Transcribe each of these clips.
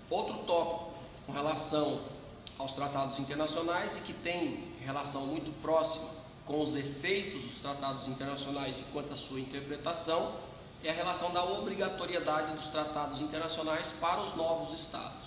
Outro tópico com relação aos tratados internacionais e que tem relação muito próxima com os efeitos dos tratados internacionais e quanto à sua interpretação é a relação da obrigatoriedade dos tratados internacionais para os novos estados.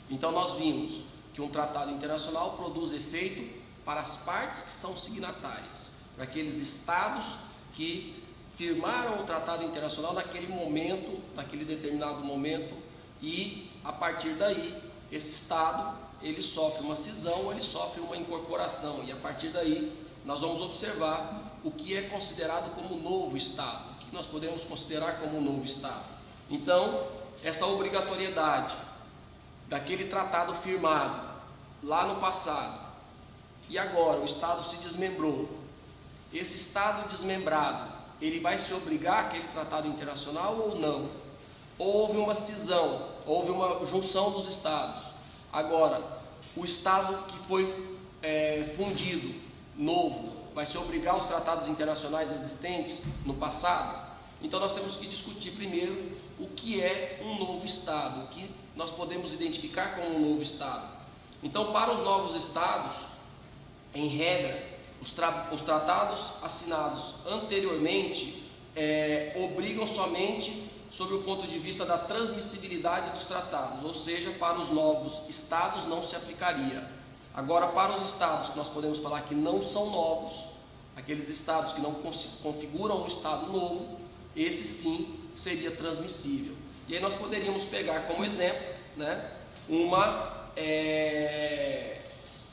Então nós vimos que um tratado internacional produz efeito para as partes que são signatárias, para aqueles estados que firmaram o tratado internacional naquele momento, naquele determinado momento, e a partir daí esse estado ele sofre uma cisão, ele sofre uma incorporação, e a partir daí nós vamos observar o que é considerado como novo estado, o que nós podemos considerar como novo estado. Então, essa obrigatoriedade daquele tratado firmado lá no passado, e agora o estado se desmembrou, esse estado desmembrado, ele vai se obrigar àquele tratado internacional ou não? Houve uma cisão, houve uma junção dos estados. Agora, o estado que foi fundido, novo, vai se obrigar aos tratados internacionais existentes no passado? Então nós temos que discutir primeiro o que é um novo estado, o que nós podemos identificar como um novo estado. Então, para os novos estados, em regra, os tratados assinados anteriormente obrigam somente sobre o ponto de vista da transmissibilidade dos tratados, ou seja, para os novos estados não se aplicaria. Agora, para os estados que nós podemos falar que não são novos, aqueles estados que não configuram um estado novo, esse sim seria transmissível. E aí nós poderíamos pegar como exemplo, né,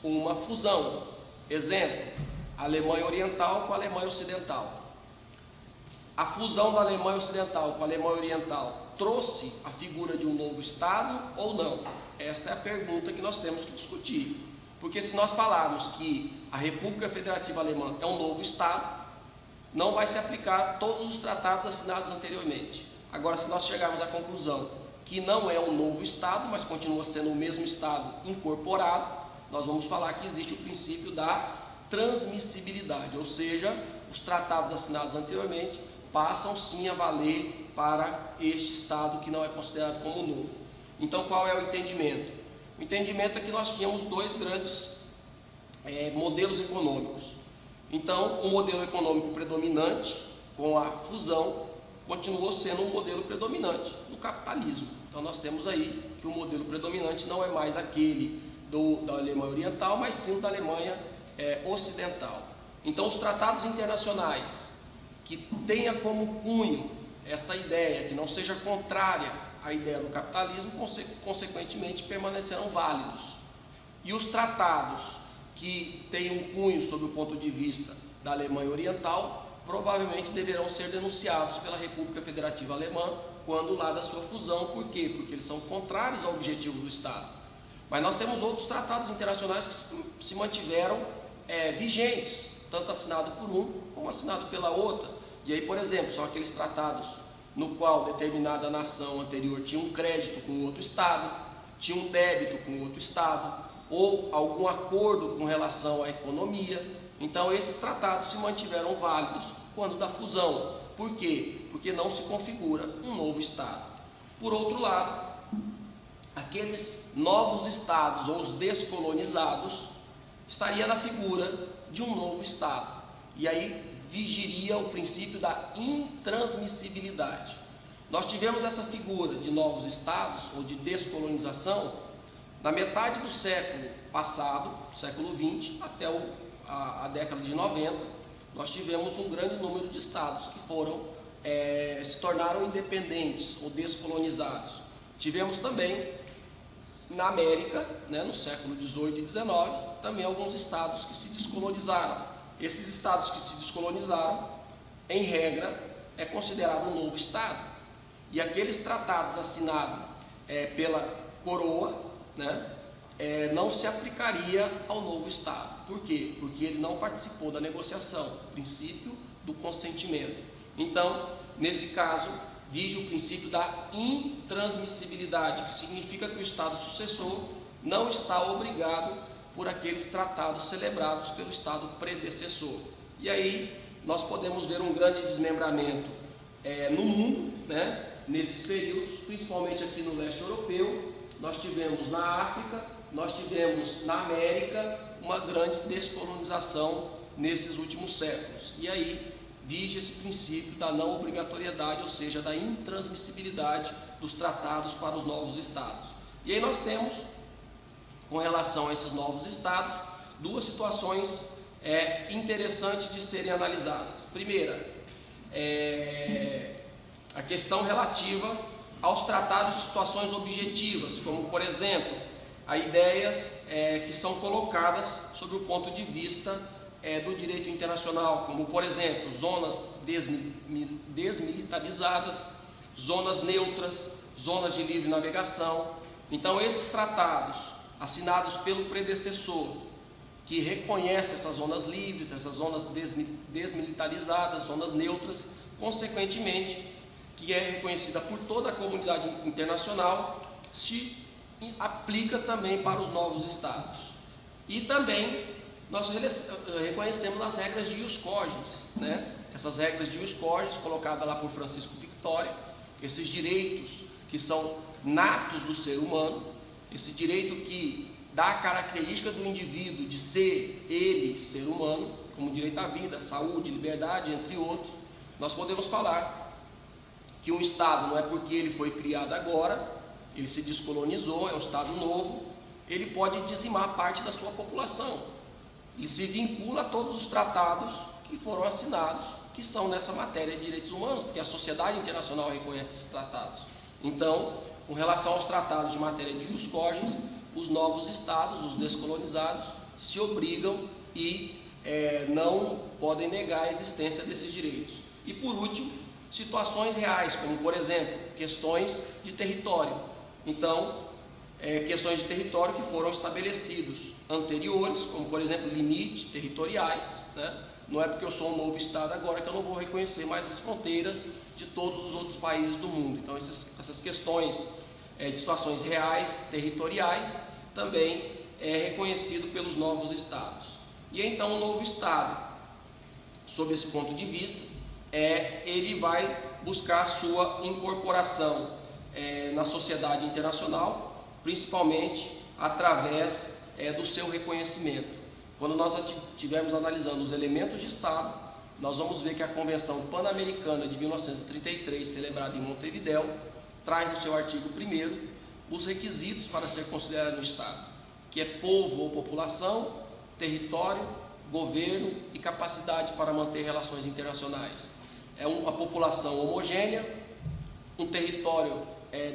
uma fusão. Exemplo, a Alemanha Oriental com a Alemanha Ocidental. A fusão da Alemanha Ocidental com a Alemanha Oriental trouxe a figura de um novo Estado ou não? Esta é a pergunta que nós temos que discutir. Porque se nós falarmos que a República Federativa Alemã é um novo Estado, não vai se aplicar todos os tratados assinados anteriormente. Agora, se nós chegarmos à conclusão que não é um novo Estado, mas continua sendo o mesmo Estado incorporado, nós vamos falar que existe o princípio da transmissibilidade, ou seja, os tratados assinados anteriormente passam sim a valer para este Estado que não é considerado como novo. Então, qual é o entendimento? O entendimento é que nós tínhamos dois grandes modelos econômicos. Então, o modelo econômico predominante, com a fusão, continuou sendo um modelo predominante do capitalismo. Então, nós temos aí que o modelo predominante não é mais aquele da Alemanha Oriental, mas sim da Alemanha Ocidental. Então, os tratados internacionais que tenha como cunho esta ideia, que não seja contrária à ideia do capitalismo, consequentemente permanecerão válidos. E os tratados que tenham um cunho sob o ponto de vista da Alemanha Oriental, provavelmente deverão ser denunciados pela República Federativa Alemã quando lá da sua fusão. Por quê? Porque eles são contrários ao objetivo do Estado. Mas nós temos outros tratados internacionais que se mantiveram vigentes, tanto assinado por um como assinado pela outra. E aí, por exemplo, são aqueles tratados no qual determinada nação anterior tinha um crédito com outro Estado, tinha um débito com outro Estado, ou algum acordo com relação à economia. Então, esses tratados se mantiveram válidos quando da fusão. Por quê? Porque não se configura um novo Estado. Por outro lado, aqueles novos Estados ou os descolonizados estaria na figura de um novo Estado. E aí vigiria o princípio da intransmissibilidade. Nós tivemos essa figura de novos Estados ou de descolonização na metade do século passado, século XX, até a década de 90, nós tivemos um grande número de estados que se tornaram independentes ou descolonizados. Tivemos também na América, no século XVIII e XIX, também alguns estados que se descolonizaram. Esses estados que se descolonizaram, em regra, é considerado um novo estado. E aqueles tratados assinados pela coroa, não se aplicaria ao novo Estado. Por quê? Porque ele não participou da negociação, princípio do consentimento. Então, nesse caso, vige o princípio da intransmissibilidade, que significa que o Estado sucessor não está obrigado por aqueles tratados celebrados pelo Estado predecessor. E aí, nós podemos ver um grande desmembramento no mundo, nesses períodos, principalmente aqui no leste europeu, nós tivemos na África, nós tivemos na América uma grande descolonização nesses últimos séculos. E aí vige esse princípio da não obrigatoriedade, ou seja, da intransmissibilidade dos tratados para os novos estados. E aí nós temos, com relação a esses novos estados, duas situações interessantes de serem analisadas. Primeira, a questão relativa aos tratados de situações objetivas, como, por exemplo, a ideias que são colocadas sob o ponto de vista do direito internacional, como, por exemplo, zonas desmilitarizadas, zonas neutras, zonas de livre navegação. Então, esses tratados, assinados pelo predecessor, que reconhece essas zonas livres, essas zonas desmilitarizadas, zonas neutras, consequentemente, que é reconhecida por toda a comunidade internacional, se aplica também para os novos estados. E também nós reconhecemos as regras de ius cogens, né? Essas regras de ius cogens, colocadas lá por Francisco Victória, esses direitos que são natos do ser humano, esse direito que dá a característica do indivíduo de ser ele, ser humano, como direito à vida, saúde, liberdade, entre outros. Nós podemos falar que um Estado não é porque ele foi criado agora, ele se descolonizou, é um Estado novo, ele pode dizimar parte da sua população. Ele se vincula a todos os tratados que foram assinados, que são nessa matéria de direitos humanos, porque a sociedade internacional reconhece esses tratados. Então, com relação aos tratados de matéria de ius cogens, os novos estados, os descolonizados, se obrigam e não podem negar a existência desses direitos. E por último, situações reais, como por exemplo, questões de território. Então, questões de território que foram estabelecidos anteriores, como por exemplo, limites territoriais, né? Não é porque eu sou um novo estado agora que eu não vou reconhecer mais as fronteiras de todos os outros países do mundo. Então, essas questões de situações reais, territoriais, também é reconhecido pelos novos estados. E então o novo estado, sob esse ponto de vista, ele vai buscar a sua incorporação na sociedade internacional, principalmente através do seu reconhecimento. Quando nós estivermos analisando os elementos de Estado, nós vamos ver que a Convenção Pan-Americana de 1933, celebrada em Montevidéu, traz no seu artigo 1º os requisitos para ser considerado um Estado, que é povo ou população, território, governo e capacidade para manter relações internacionais. É uma população homogênea, um território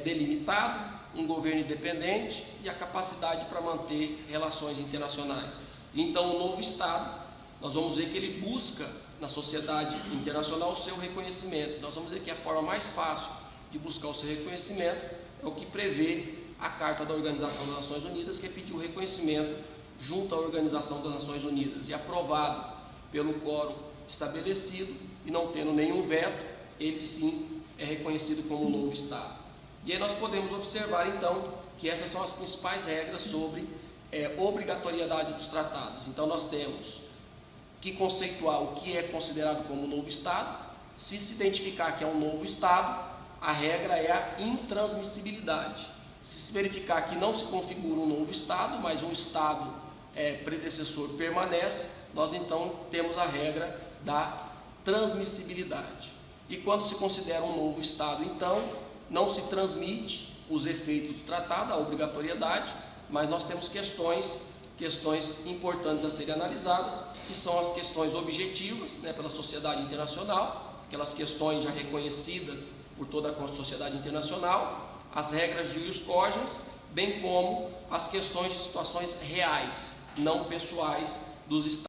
delimitado, um governo independente e a capacidade para manter relações internacionais. Então, o novo Estado, nós vamos ver que ele busca na sociedade internacional o seu reconhecimento. Nós vamos ver que a forma mais fácil de buscar o seu reconhecimento é o que prevê a Carta da Organização das Nações Unidas, que pediu o reconhecimento junto à Organização das Nações Unidas e aprovado pelo quórum estabelecido e não tendo nenhum veto, ele sim é reconhecido como novo Estado. E aí nós podemos observar então que essas são as principais regras sobre obrigatoriedade dos tratados. Então nós temos que conceituar o que é considerado como novo Estado. Se identificar que é um novo Estado, a regra é a intransmissibilidade. Se verificar que não se configura um novo Estado, mas um Estado predecessor permanece, nós então temos a regra da transmissibilidade. E quando se considera um novo Estado, então, não se transmite os efeitos do tratado, a obrigatoriedade, mas nós temos questões importantes a serem analisadas, que são as questões objetivas, né, pela sociedade internacional, aquelas questões já reconhecidas por toda a sociedade internacional, as regras de ius cogens, bem como as questões de situações reais, não pessoais dos Estados.